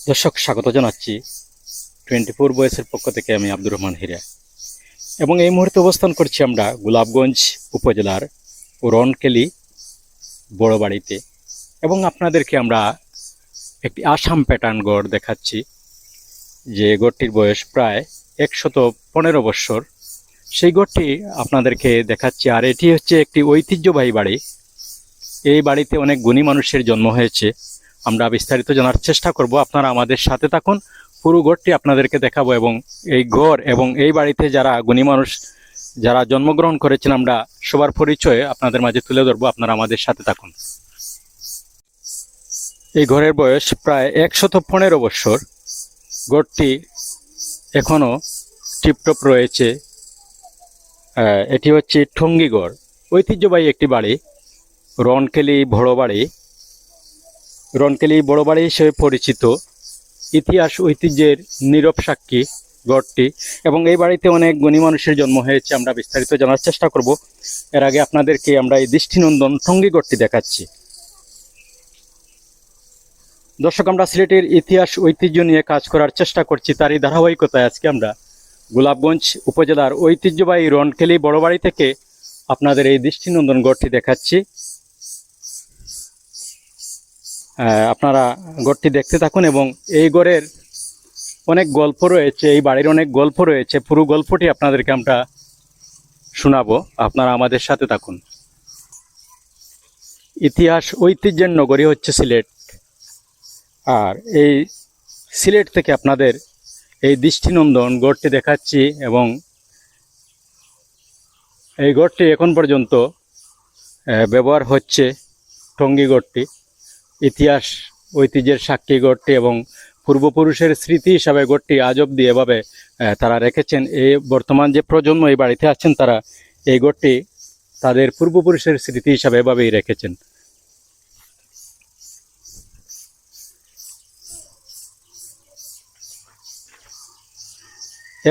দর্শক স্বাগত জানাচ্ছি 24 ভয়েসের পক্ষ থেকে। আমি আব্দুর রহমান হীরা এবং এই মুহূর্তে অবস্থান করছি আমরা গোলাপগঞ্জ উপজেলার রনকেলি বড় বাড়িতে এবং আপনাদেরকে আমরা একটি আসাম প্যাটার্ন গড় দেখাচ্ছি, যে গড়টির বয়স প্রায় 115 বছর। সেই গড়টি আপনাদেরকে দেখাচ্ছি। আর এটি হচ্ছে একটি ঐতিহ্যবাহী বাড়ি। এই বাড়িতে অনেক গুণী মানুষের জন্ম হয়েছে। আমরা বিস্তারিত জানার চেষ্টা করব, আপনারা আমাদের সাথে থাকুন। পুরো গড়টি আপনাদেরকে দেখাবো এবং এই গড় এবং এই বাড়িতে যারা গুণী মানুষ যারা জন্মগ্রহণ করেছেন আমরা সবার পরিচয় আপনাদের মাঝে তুলে ধরবো। আপনারা আমাদের সাথে থাকুন। এই ঘরের বয়স প্রায় 115 বছর। গড়টি এখনো টিপটপ রয়েছে। এটি হচ্ছে ঠঙ্গিগড়, ঐতিহ্যবাহী একটি বাড়ি, রনকেলি বড় বাড়ি। রনকেলি বড় বাড়ি হিসেবে পরিচিত, ইতিহাস ঐতিহ্যের নীরব সাক্ষী গড়টি এবং এই বাড়িতে অনেক গুণী মানুষের জন্ম হয়েছে। আমরা বিস্তারিত জানার চেষ্টা করব। এর আগে আপনাদেরকে আমরা এই দৃষ্টিনন্দন ঠঙ্গিগড়টি দেখাচ্ছি। দর্শক, আমরা সিলেটের ইতিহাস ঐতিহ্য নিয়ে কাজ করার চেষ্টা করছি, তারই ধারাবাহিকতায় আজকে আমরা গোলাপগঞ্জ উপজেলার ঐতিহ্যবাহী রনকেলি বড় বাড়ি থেকে আপনাদের এই দৃষ্টিনন্দন গড়টি দেখাচ্ছি। আপনারা গড়টি দেখতে থাকুন এবং এই গড়ের অনেক গল্প রয়েছে, এই বাড়ির অনেক গল্প রয়েছে। পুরো গল্পটি আপনাদেরকে আমরা শোনাবো, আপনারা আমাদের সাথে থাকুন। ইতিহাস ঐতিহ্যের নগরী হচ্ছে সিলেট, আর এই সিলেট থেকে আপনাদের এই দৃষ্টিনন্দন গড়টি দেখাচ্ছি এবং এই গড়টি এখন পর্যন্ত ব্যবহার হচ্ছে। ঠঙ্গিগড়টি ইতিহাস ঐতিহ্যের সাক্ষী গড়টি এবং পূর্বপুরুষের স্মৃতি হিসাবে গড়টি আজ অবধি এভাবে তারা রেখেছেন। এই বর্তমান যে প্রজন্ম এই বাড়িতে আছেন তারা এই গড়টি তাদের পূর্বপুরুষের স্মৃতি হিসাবে এভাবেই রেখেছেন।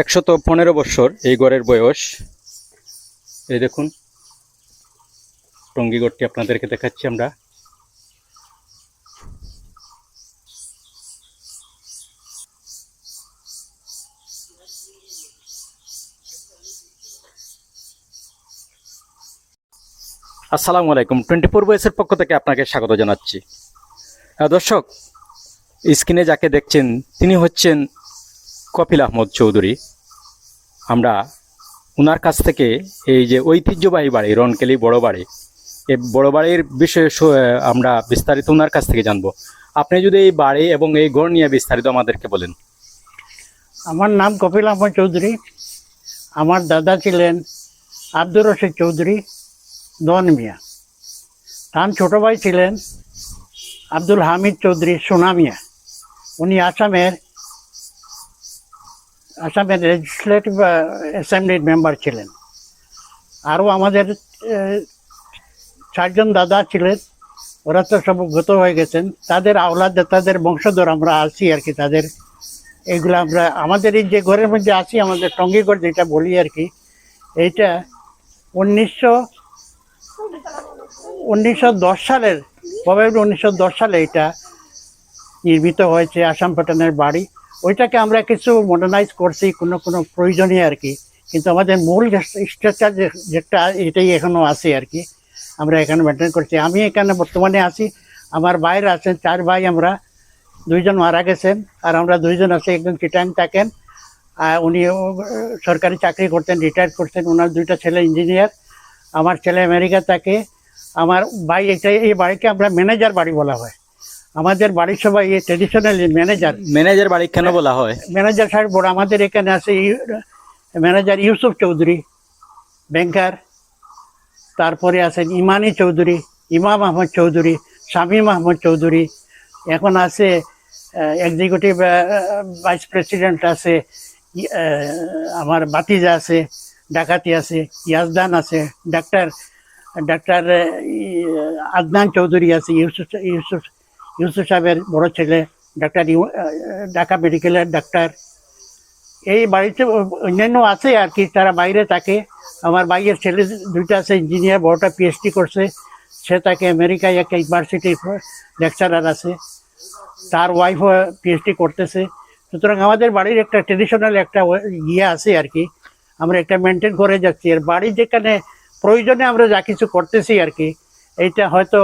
একশত 15 বছর এই গড়ের বয়স। এই দেখুন টঙ্গিগড়টি আপনাদেরকে দেখাচ্ছি আমরা। আসসালামু আলাইকুম, 24 ভয়েসের পক্ষ থেকে আপনাকে স্বাগত জানাচ্ছি। দর্শক, স্ক্রিনে যাকে দেখছেন তিনি হচ্ছেন কপিল আহমদ চৌধুরী। আমরা ওনার কাছ থেকে এই যে ঐতিহ্যবাহী বাড়ি রনকেলি বড় বাড়ি, এই বড় বাড়ির বিষয়ে আমরা বিস্তারিত ওনার কাছ থেকে জানবো। আপনি যদি এই বাড়ি এবং এই গড় নিয়ে বিস্তারিত আমাদেরকে বলেন। আমার নাম কপিল আহমদ চৌধুরী। আমার দাদা ছিলেন আব্দুর রশিদ চৌধুরী দন মিয়া। তার ছোটো ভাই ছিলেন আব্দুল হামিদ চৌধুরী সোনা মিয়া। উনি আসামের লেজিসলেটিভ অ্যাসেম্বলির মেম্বার ছিলেন। আরও আমাদের 4জন দাদা ছিলেন, ওরা তো সব গত হয়ে গেছেন। তাদের আওলাদ, তাদের বংশধর আমরা আছি আর কি। তাদের এইগুলো আমরা আমাদের এই যে ঘরের মধ্যে আছি, আমাদের টঙ্গিগড় যেটা বলি আর কি, এইটা 1910 সালের, প্রবাবলি 1910 সালে এটা নির্মিত হয়েছে আসাম প্যাটার্নের বাড়ি। ওইটাকে আমরা কিছু মডার্নাইজ করছি কোনো প্রয়োজনীয় আর কি, কিন্তু আমাদের মূল স্ট্রাকচার যেটা এটাই এখনও আছে আর কি, আমরা এখানে মেনটেন করছি। আমি এখানে বর্তমানে আছি, আমার ভাইরা আছেন 4 ভাই। আমরা 2জন মারা গেছেন আর আমরা 2জন আছি। একজন চিটাং থাকেন, উনি সরকারি চাকরি করতেন, রিটায়ার করতেন। ওনার 2টা ছেলে ইঞ্জিনিয়ার। আমার ছেলে আমেরিকা থাকে। আমার ভাই এই বাড়িকে আমরা ম্যানেজার বাড়ি বলা হয়। আমাদের বাড়ির সবাই ট্রেডিশনালি ম্যানেজার বাড়ি কেন বলা হয়? ম্যানেজার সাহেব বড়। আমাদের এখানে আছে ম্যানেজার ইউসুফ চৌধুরী, ব্যাংকার। তারপরে আছেন ইমানি চৌধুরী, ইমাম আহমদ চৌধুরী, শামীম আহমদ চৌধুরী। এখন আছে এক্সিকিউটিভ ভাইস প্রেসিডেন্ট আছে, আমার বাতিজা আছে, ডাকাতি আছে, ইয়াজদান আছে, ডাক্তার আদনান চৌধুরী আছে, ইউসুফ সাহেবের বড় ছেলে ঢাকা মেডিকেলের ডাক্তার। এই বাড়িতে অন্যান্য আছে আর কি, তারা বাইরে থাকে। আমার ভাইয়ের ছেলে 2টা আছে ইঞ্জিনিয়ার, বড়টা পিএইচডি করছে, সে থাকে আমেরিকায় একটা ইউনিভার্সিটির লেকচারার আছে। তার ওয়াইফও পিএইচডি করতেছে। সুতরাং আমাদের বাড়ির একটা ট্রেডিশনাল একটা ইয়ে আছে আর কি, আমরা একটা মেনটেন করে যাচ্ছি। আর বাড়ি যেখানে প্রয়োজনে আমরা যা কিছু করতেছি আর কি, এইটা হয়তো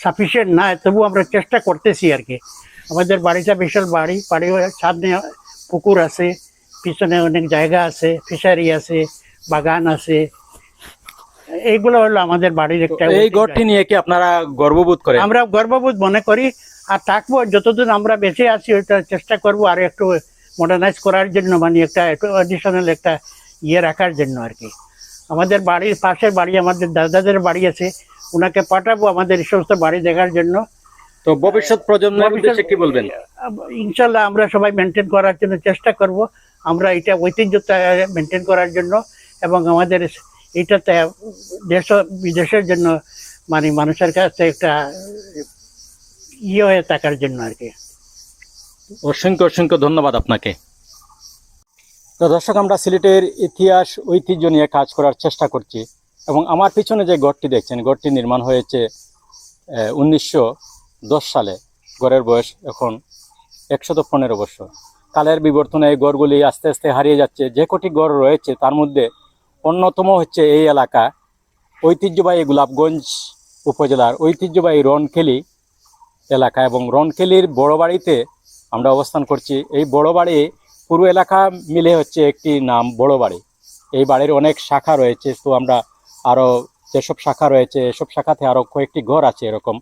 সাফিসিয়েন্ট না, তবু আমরা চেষ্টা করতেছি আর কি। আমাদের বাড়িটা বিশাল বাড়ি, সামনে পুকুর আছে, পিছনে অনেক জায়গা আছে, ফিশারি আছে, বাগান আছে। এইগুলো হলো আমাদের বাড়ির একটা এই ঘরটি নিয়ে কি আপনারা গর্ববোধ করেন? আমরা গর্ববোধ মনে করি, আর থাকবো যতদিন আমরা বেঁচে আছি ওইটা চেষ্টা করবো আর একটু মডার্নাইজ করার জন্য, মানে একটা অ্যাডিশনাল একটা ইয়ে রাখার জন্য আর কি। আমাদের বাড়ির পাশের বাড়ি, আমাদের দাদাদের বাড়ি আছে, ওনাকে পাঠাবো আমাদের এই সমস্ত বাড়ি দেখার জন্য। তো ভবিষ্যৎ প্রজন্মের উদ্দেশ্যে কি বলবেন? ইনশাল্লাহ আমরা সবাই মেনটেন করার জন্য চেষ্টা করব, আমরা এটা ঐতিহ্যতা মেনটেন করার জন্য, এবং আমাদের এটাতে দেশ বিদেশের জন্য মানে মানুষের কাছে একটা ইয়ে হয়ে থাকার জন্য আর কি। অসংখ্য অসংখ্য ধন্যবাদ আপনাকে। তো দর্শক, আমরা সিলেটের ইতিহাস ঐতিহ্য নিয়ে কাজ করার চেষ্টা করছি, এবং আমার পিছনে যে ঘরটি দেখছেন, ঘরটি নির্মাণ হয়েছে 1910 সালে। ঘরের বয়স এখন 115 বছর। কালের বিবর্তনে এই ঘরগুলি আস্তে আস্তে হারিয়ে যাচ্ছে। যে কটি ঘর রয়েছে তার মধ্যে অন্যতম হচ্ছে এই এলাকা ঐতিহ্যবাহী গোলাপগঞ্জ উপজেলার ঐতিহ্যবাহী রনকেলি এলাকা, এবং রনকেলির বড় বাড়িতে আমরা অবস্থান করছি। এই বড় বাড়ি পুরো এলাকা মিলে হচ্ছে একটি নাম বড় বাড়ি। এই বাড়ির অনেক শাখা রয়েছে, তো আমরা আরও যেসব শাখা রয়েছে এসব শাখাতে আরও কয়েকটি ঘর আছে এরকম,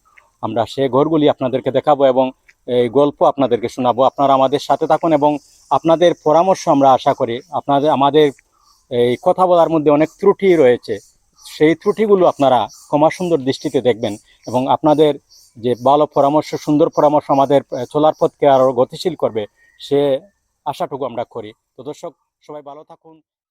আমরা সেই ঘরগুলি আপনাদেরকে দেখাবো এবং এই গল্প আপনাদেরকে শোনাবো। আপনারা আমাদের সাথে থাকুন এবং আপনাদের পরামর্শ আমরা আশা করি। আমাদের এই কথা বলার মধ্যে অনেক ত্রুটি রয়েছে, সেই ত্রুটিগুলো আপনারা ক্ষমা সুন্দর দৃষ্টিতে দেখবেন, এবং আপনাদের যে ভালো পরামর্শ, সুন্দর পরামর্শ আমাদের চলার পথকে আরও গতিশীল করবে, সে আশাটুকু আমরা করি। তো দর্শক, সবাই ভালো থাকুন,